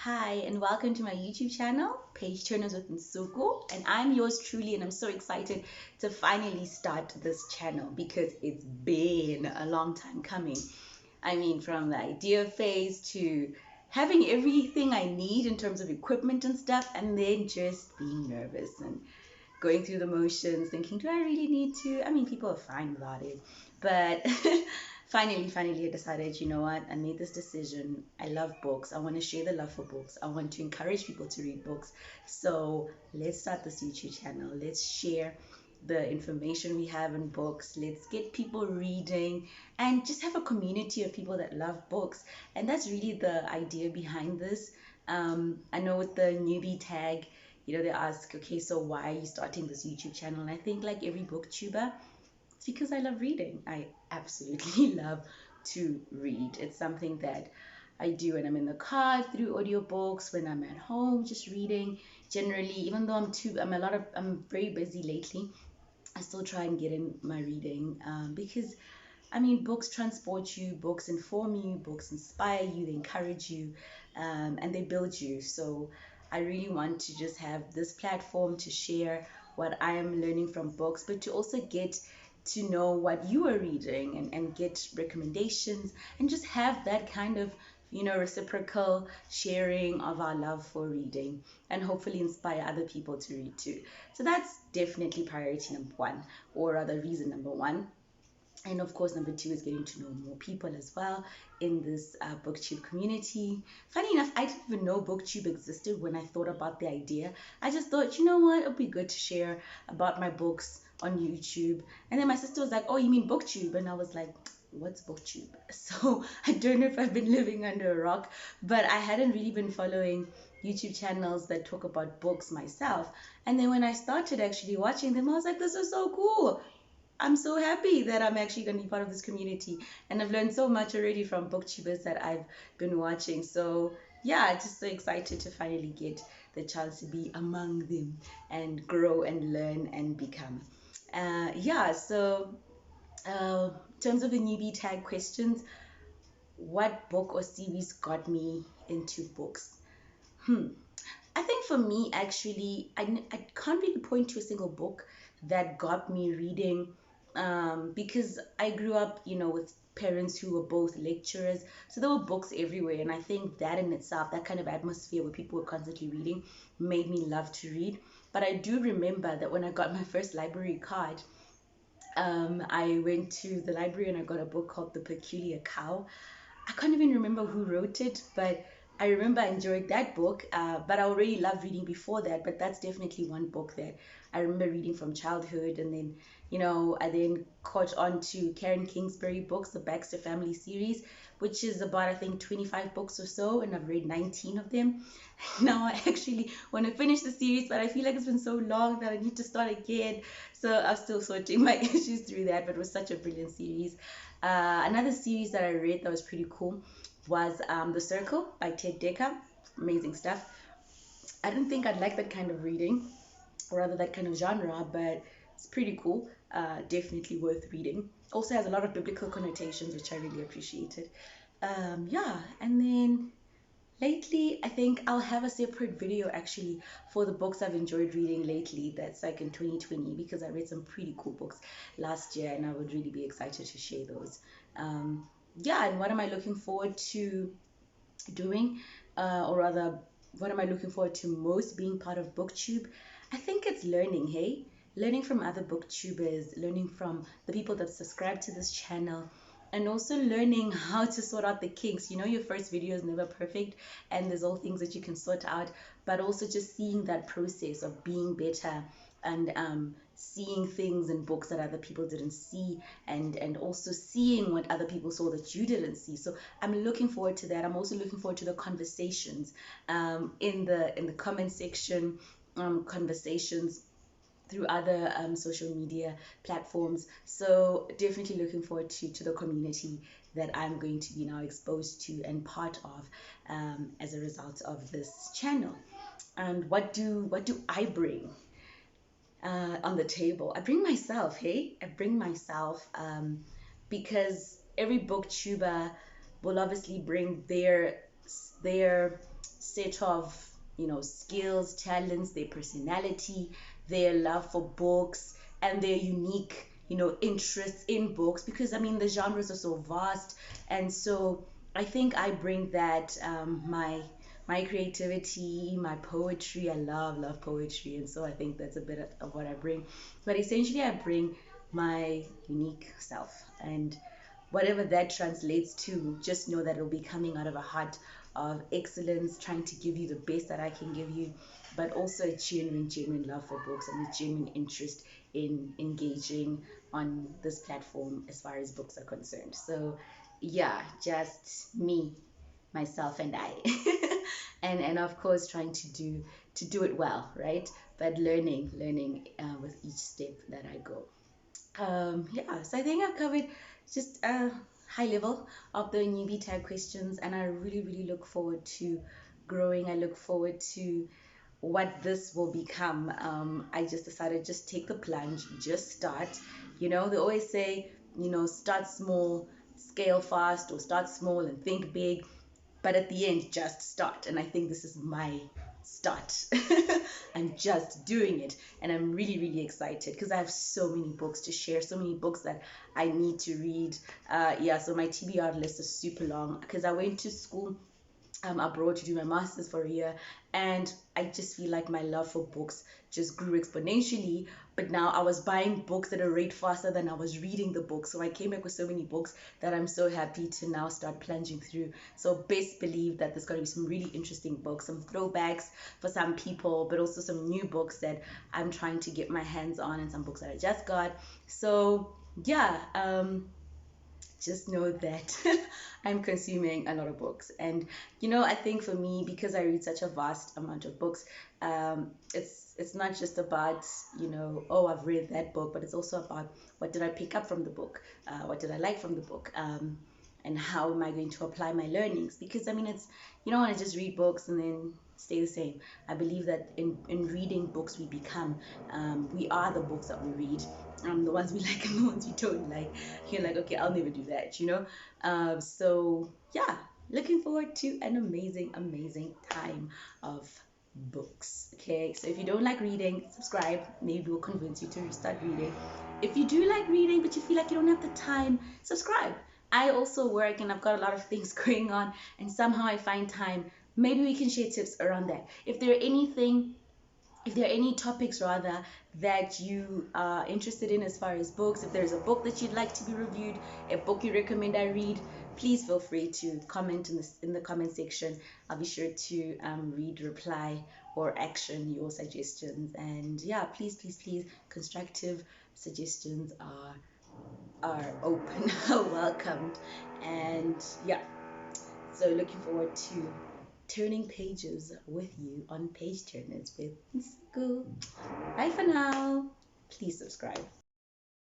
Hi, and welcome to my YouTube channel, Pageturners with Nsuku. And I'm yours truly, and I'm so excited to finally start this channel because it's been a long time coming. I mean, from the idea phase to having everything I need in terms of equipment and stuff, and then just being nervous and going through the motions, thinking, do I really need to? I mean, people are fine without it. But finally, I decided, you know what? I made this decision. I love books. I want to share the love for books. I want to encourage people to read books. So let's start this YouTube channel. Let's share the information we have in books. Let's get people reading and just have a community of people that love books. And that's really the idea behind this. I know with the newbie tag, they ask, okay, so why are you starting this YouTube channel? And I think, like every booktuber, it's because I love reading. I absolutely love to read. It's something that I do when I'm in the car through audiobooks, when I'm at home just reading. Generally, even though I'm very busy lately, I still try and get in my reading because I mean, books transport you, books inform you, books inspire you, they encourage you, and they build you. So I really want to just have this platform to share what I am learning from books, but to also get to know what you are reading and get recommendations and just have that kind of reciprocal sharing of our love for reading and hopefully inspire other people to read too. So that's definitely priority number one, or rather reason number one. And of course, number two is getting to know more people as well in this booktube community. Funny enough, I didn't even know booktube existed when I thought about the idea. I just thought, you know what, it would be good to share about my books on YouTube. And then my sister was like, oh, you mean booktube? And I was like, what's booktube? So I don't know if I've been living under a rock, but I hadn't really been following YouTube channels that talk about books myself. And then when I started actually watching them, I was like, this is so cool. I'm so happy that I'm actually going to be part of this community. And I've learned so much already from booktubers that I've been watching. So, yeah, just so excited to finally get the chance to be among them and grow and learn and become. Yeah, so in terms of the newbie tag questions, what book or series got me into books? Hmm. I think for me, actually, I can't really point to a single book that got me reading because I grew up, with parents who were both lecturers. So there were books everywhere. And I think that in itself, that kind of atmosphere where people were constantly reading, made me love to read. But I do remember that when I got my first library card, I went to the library and I got a book called The Peculiar Cow. I can't even remember who wrote it, but I remember I enjoyed that book. But I already loved reading before that. But that's definitely one book that I remember reading from childhood. And then, I then caught on to Karen Kingsbury books, the Baxter Family series, which is about, I think, 25 books or so. And I've read 19 of them. Now I actually want to finish the series, but I feel like it's been so long that I need to start again. So I'm still sorting my issues through that. But it was such a brilliant series. Another series that I read that was pretty cool was The Circle by Ted Dekker. Amazing stuff. I didn't think I'd like that kind of reading, or rather that kind of genre, but it's pretty cool. Definitely worth reading. Also has a lot of biblical connotations, which I really appreciated. Yeah, and then lately, I think I'll have a separate video actually for the books I've enjoyed reading lately. That's like in 2020 because I read some pretty cool books last year and I would really be excited to share those. Yeah, and what am I looking forward to doing? Or rather, what am I looking forward to most being part of BookTube? I think it's learning, hey? Learning from other booktubers, learning from the people that subscribe to this channel, and also learning how to sort out the kinks. Your first video is never perfect, and there's all things that you can sort out, but also just seeing that process of being better and seeing things in books that other people didn't see, and also seeing what other people saw that you didn't see. So I'm looking forward to that. I'm also looking forward to the conversations in the comment section, conversations through other social media platforms. So definitely looking forward to the community that I'm going to be now exposed to and part of as a result of this channel. And what do I bring on the table? I bring myself. Hey, I bring myself because every booktuber will obviously bring their set of, skills, talents, their personality, their love for books, and their unique, interests in books. Because I mean, the genres are so vast, and so I think I bring that, my creativity, my poetry. I love poetry, and so I think that's a bit of what I bring. But essentially, I bring my unique self, and whatever that translates to, just know that it'll be coming out of a heart of excellence, trying to give you the best that I can give you, but also a genuine love for books and a genuine interest in engaging on this platform as far as books are concerned. So yeah, just me, myself, and I. And of course trying to do it well, right? But learning with each step that I go. Yeah, so I think I've covered just a high level of the newbie tag questions, and I really look forward to growing. I look forward to what this will become. I just decided, just take the plunge, just start. They always say, start small, scale fast, or start small and think big, but at the end, just start. And I think this is my start. I'm just doing it, and I'm really excited because I have so many books to share, so many books that I need to read. Yeah, so my TBR list is super long because I went to school abroad to do my master's for a year, and I just feel like my love for books just grew exponentially. But now I was buying books at a rate faster than I was reading the books, so I came back with so many books that I'm so happy to now start plunging through. So best believe that there's going to be some really interesting books, some throwbacks for some people, but also some new books that I'm trying to get my hands on, and some books that I just got. So yeah, just know that I'm consuming a lot of books. And I think for me, because I read such a vast amount of books, it's not just about, oh, I've read that book, but it's also about what did I pick up from the book, what did I like from the book, and how am I going to apply my learnings. Because I mean, it's, you don't want to just read books and then stay the same. I believe that in reading books we become. We are the books that we read, the ones we like and the ones we don't like. You're like, okay, I'll never do that. So yeah, looking forward to an amazing time of books. Okay, so if you don't like reading, subscribe. Maybe we'll convince you to restart reading. If you do like reading but you feel like you don't have the time, subscribe. I also work and I've got a lot of things going on, and somehow I find time. Maybe we can share tips around that. If there are any topics rather that you are interested in as far as books, if there's a book that you'd like to be reviewed, a book you recommend I read, please feel free to comment in the comment section. I'll be sure to read, reply, or action your suggestions. And yeah, please, constructive suggestions are open, welcomed. And yeah, so looking forward to turning pages with you on Pageturners with Nsuku. Bye for now. Please subscribe.